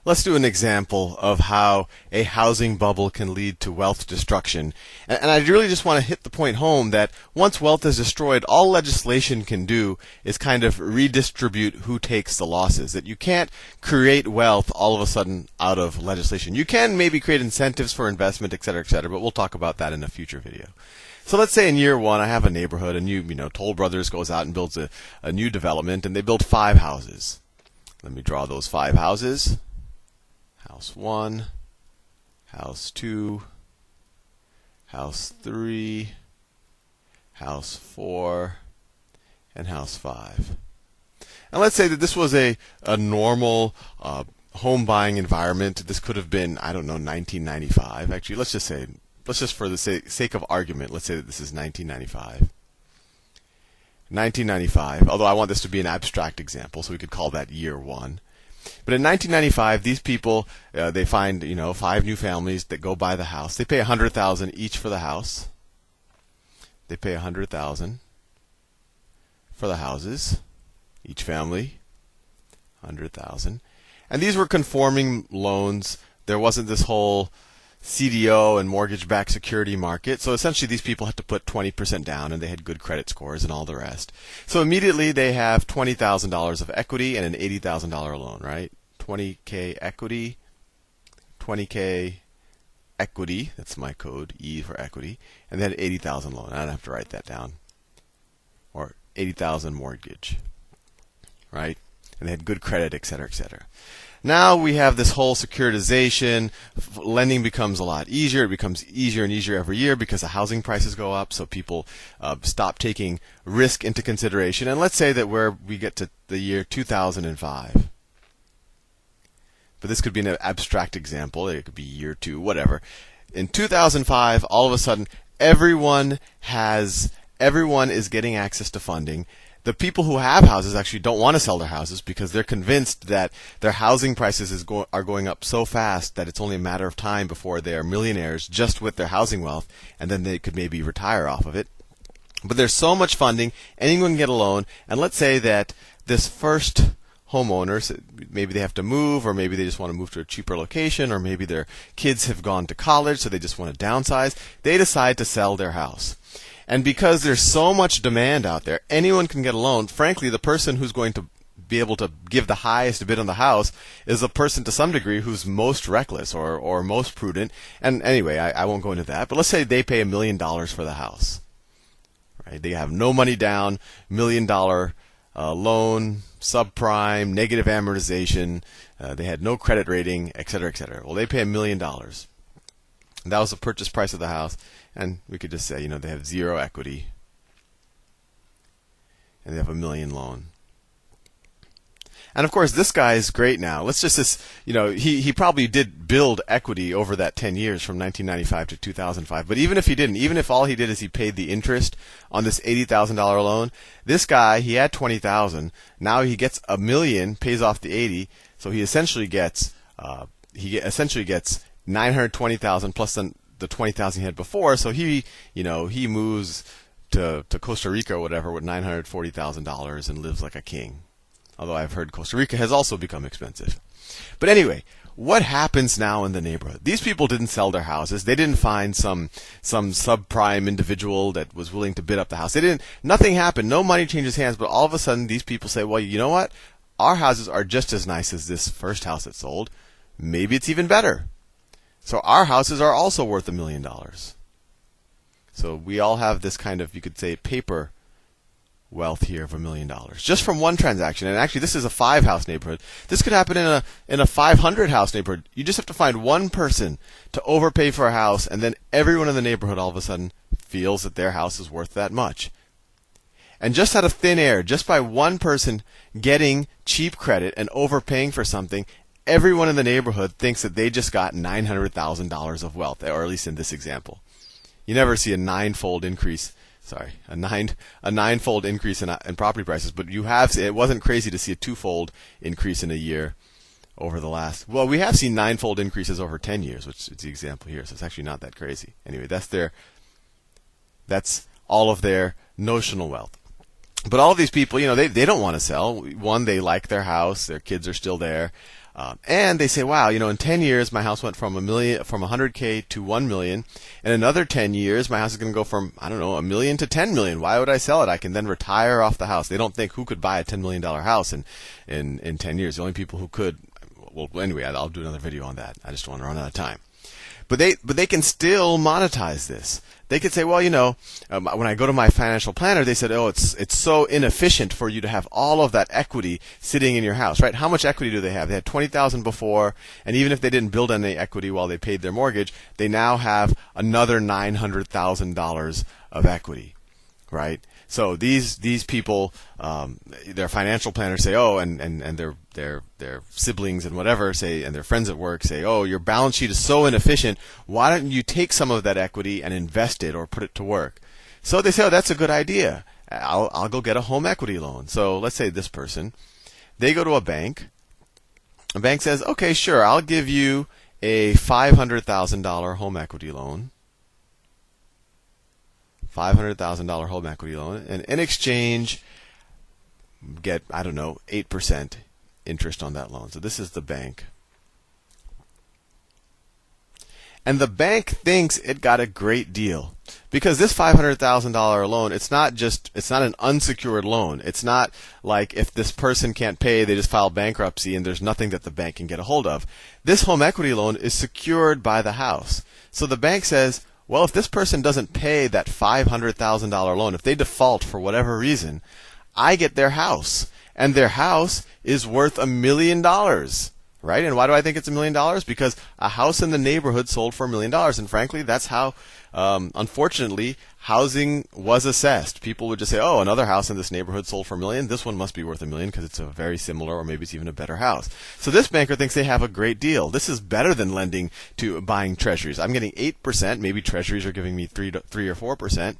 Let's do an example of how a housing bubble can lead to wealth destruction. And I really just want to hit the point home that once wealth is destroyed, all legislation can do is kind of redistribute who takes the losses. That you can't create wealth all of a sudden out of legislation. You can maybe create incentives for investment, et cetera, but we'll talk about that in a future video. So let's say in year one, I have a neighborhood, and Toll Brothers goes out and builds a new development, and they build 5 houses. Let me draw those 5 houses. House 1, House 2, House 3, House 4, and House 5. And let's say that this was a normal home buying environment. This could have been, I don't know, 1995. Actually, let's just for the sake of argument, let's say that this is 1995. 1995, although I want this to be an abstract example, so we could call that year 1. But in 1995, these people, they find, 5 new families that go buy the house. They pay $100,000 each for the house. They pay $100,000 for the houses, each family, $100,000. And these were conforming loans. There wasn't this whole CDO and mortgage-backed security market. So essentially, these people had to put 20% down, and they had good credit scores and all the rest. So immediately, they have $20,000 of equity and an $80,000 loan, right? 20K equity, 20K equity. That's my code, E for equity. And then $80,000 loan. I don't have to write that down. Or $80,000 mortgage, right? And they had good credit, et cetera, et cetera. Now we have this whole securitization. Lending becomes a lot easier. It becomes easier and easier every year because the housing prices go up. So people stop taking risk into consideration. And let's say that we get to the year 2005. But this could be an abstract example. It could be year 2, whatever. In 2005, all of a sudden, everyone is getting access to funding. The people who have houses actually don't want to sell their houses because they're convinced that their housing prices are going up so fast that it's only a matter of time before they are millionaires just with their housing wealth, and then they could maybe retire off of it. But there's so much funding, anyone can get a loan, and let's say that this first homeowner, maybe they have to move, or maybe they just want to move to a cheaper location, or maybe their kids have gone to college, so they just want to downsize. They decide to sell their house. And because there's so much demand out there, anyone can get a loan. Frankly, the person who's going to be able to give the highest bid on the house is the person to some degree who's most reckless or most prudent. And anyway, I won't go into that. But let's say they pay $1 million for the house. Right? They have no money down, $1 million loan, subprime, negative amortization. They had no credit rating, et cetera, et cetera. Well, they pay $1 million. That was the purchase price of the house. And we could just say, they have 0 equity. And they have $1 million loan. And of course, this guy is great now. Let's just, he probably did build equity over that 10 years from 1995 to 2005. But even if he didn't, even if all he did is he paid the interest on this $80,000 loan, this guy, he had $20,000. Now he gets $1 million, pays off the 80. So he essentially gets $920,000 plus the $20,000 he had before. So he moves to Costa Rica or whatever with $940,000 and lives like a king. Although I've heard Costa Rica has also become expensive. But anyway, what happens now in the neighborhood? These people didn't sell their houses. They didn't find some subprime individual that was willing to bid up the house. Nothing happened. No money changes hands. But all of a sudden, these people say, well, you know what? Our houses are just as nice as this first house that sold. Maybe it's even better. So our houses are also worth $1 million. So we all have this kind of, you could say, paper wealth here of $1 million just from one transaction. And actually, this is a 5-house neighborhood. This could happen in a 500-house neighborhood. You just have to find one person to overpay for a house, and then everyone in the neighborhood all of a sudden feels that their house is worth that much. And just out of thin air, just by one person getting cheap credit and overpaying for something, everyone in the neighborhood thinks that they just got $900,000 of wealth, or at least in this example. You never see a ninefold increase. A ninefold increase in property prices, but it wasn't crazy to see a 2-fold increase in a year over the last. Well, we have seen 9-fold increases over 10 years, which is the example here. So it's actually not that crazy. Anyway, that's all of their notional wealth. But all of these people, they don't want to sell. One, they like their house, their kids are still there, and they say, wow, in 10 years my house went from from 100K to 1 million. In another 10 years my house is going to go from, I don't know, 1 million to 10 million. Why would I sell it? I can then retire off the house. They don't think who could buy a $10 million house in 10 years. The only people who could, well, anyway, I'll do another video on that. I just don't want to run out of time. But they can still monetize this. They could say, well, when I go to my financial planner, they said, oh, it's so inefficient for you to have all of that equity sitting in your house, right? How much equity do they have? They had $20,000 before, and even if they didn't build any equity while they paid their mortgage, they now have another $900,000 of equity, right? So these people, their financial planners say, oh, and their siblings and whatever say, and their friends at work say, oh, your balance sheet is so inefficient. Why don't you take some of that equity and invest it or put it to work? So they say, oh, that's a good idea. I'll go get a home equity loan. So let's say this person, they go to a bank. A bank says, okay, sure, I'll give you a $500,000 home equity loan. $500,000 home equity loan, and in exchange, get, I don't know, 8% interest on that loan. So this is the bank. And the bank thinks it got a great deal because this $500,000 loan, it's not an unsecured loan. It's not like if this person can't pay, they just file bankruptcy and there's nothing that the bank can get a hold of. This home equity loan is secured by the house. So the bank says, well, if this person doesn't pay that $500,000 loan, if they default for whatever reason, I get their house. And their house is worth $1 million, right? And why do I think it's $1 million? Because a house in the neighborhood sold for $1 million. And frankly, that's how, unfortunately, housing was assessed. People would just say, oh, another house in this neighborhood sold for $1 million. This one must be worth $1 million because it's a very similar, or maybe it's even a better house. So this banker thinks they have a great deal. This is better than lending to buying treasuries. I'm getting 8%. Maybe treasuries are giving me 3 or 4%.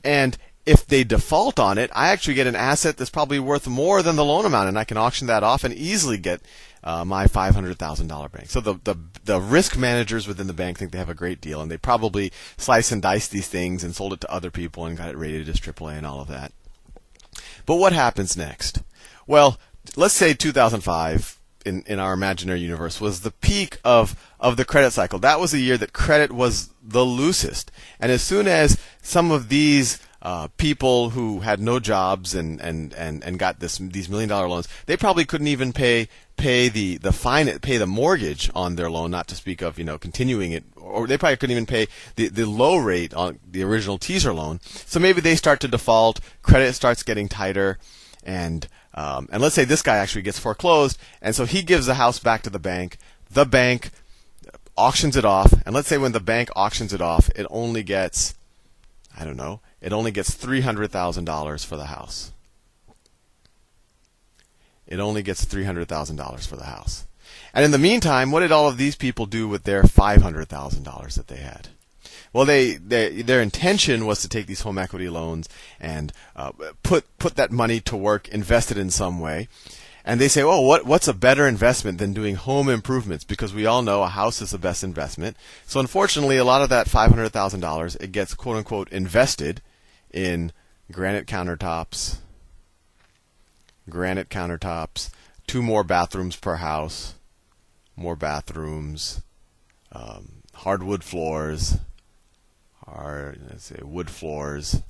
And if they default on it, I actually get an asset that's probably worth more than the loan amount, and I can auction that off and easily get my $500,000 bank. So the risk managers within the bank think they have a great deal, and they probably slice and dice these things and sold it to other people and got it rated as AAA and all of that. But what happens next? Well, let's say 2005 in our imaginary universe was the peak of the credit cycle. That was the year that credit was the loosest. And as soon as some of these people who had no jobs and got these $1 million loans, they probably couldn't even pay the mortgage on their loan, not to speak of continuing it, or they probably couldn't even pay the low rate on the original teaser loan. So maybe they start to default, credit starts getting tighter, and let's say this guy actually gets foreclosed, and so he gives the house back to the bank. The bank auctions it off, and let's say when the bank auctions it off, it only gets, I don't know, it only gets $300,000 for the house. It only gets $300,000 for the house. And in the meantime, what did all of these people do with their $500,000 that they had? Well, their intention was to take these home equity loans and put that money to work, invest it in some way. And they say, oh, what's a better investment than doing home improvements? Because we all know a house is the best investment. So unfortunately, a lot of that $500,000, it gets quote unquote invested in granite countertops, 2 more bathrooms per house, more bathrooms, hardwood floors, let's say wood floors.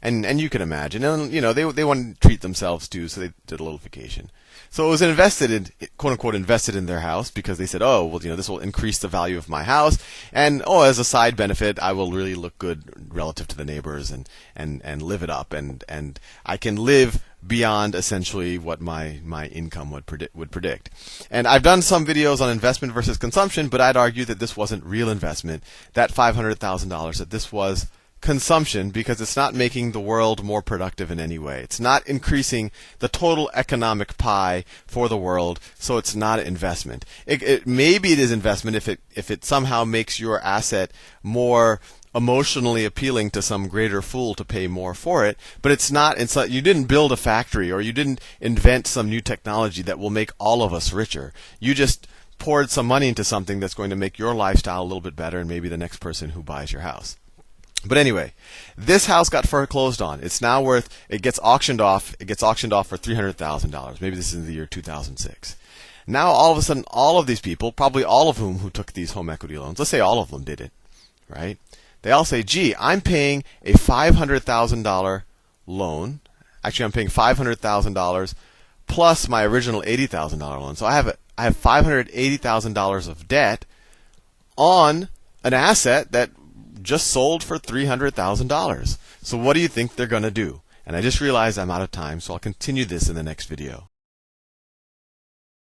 And you can imagine, and they want to treat themselves too, so they did a little vacation. So it was invested in, quote unquote, invested in their house because they said, oh, well, this will increase the value of my house, and as a side benefit, I will really look good relative to the neighbors and live it up, and I can live beyond essentially what my income would predict. And I've done some videos on investment versus consumption, but I'd argue that this wasn't real investment. That $500,000, that this was consumption, because it's not making the world more productive in any way. It's not increasing the total economic pie for the world, so it's not investment. Maybe it is investment if it somehow makes your asset more emotionally appealing to some greater fool to pay more for it, but it's not. You didn't build a factory, or you didn't invent some new technology that will make all of us richer. You just poured some money into something that's going to make your lifestyle a little bit better, and maybe the next person who buys your house. But anyway, this house got foreclosed on. It's now worth, it gets auctioned off. It gets auctioned off for $300,000. Maybe this is in the year 2006. Now all of a sudden, all of these people, probably all of whom who took these home equity loans, let's say all of them did it, right? They all say, gee, I'm paying a $500,000 loan. Actually, I'm paying $500,000 plus my original $80,000 loan. So I have $580,000 of debt on an asset that just sold for $300,000. So what do you think they're going to do? And I just realized I'm out of time, so I'll continue this in the next video.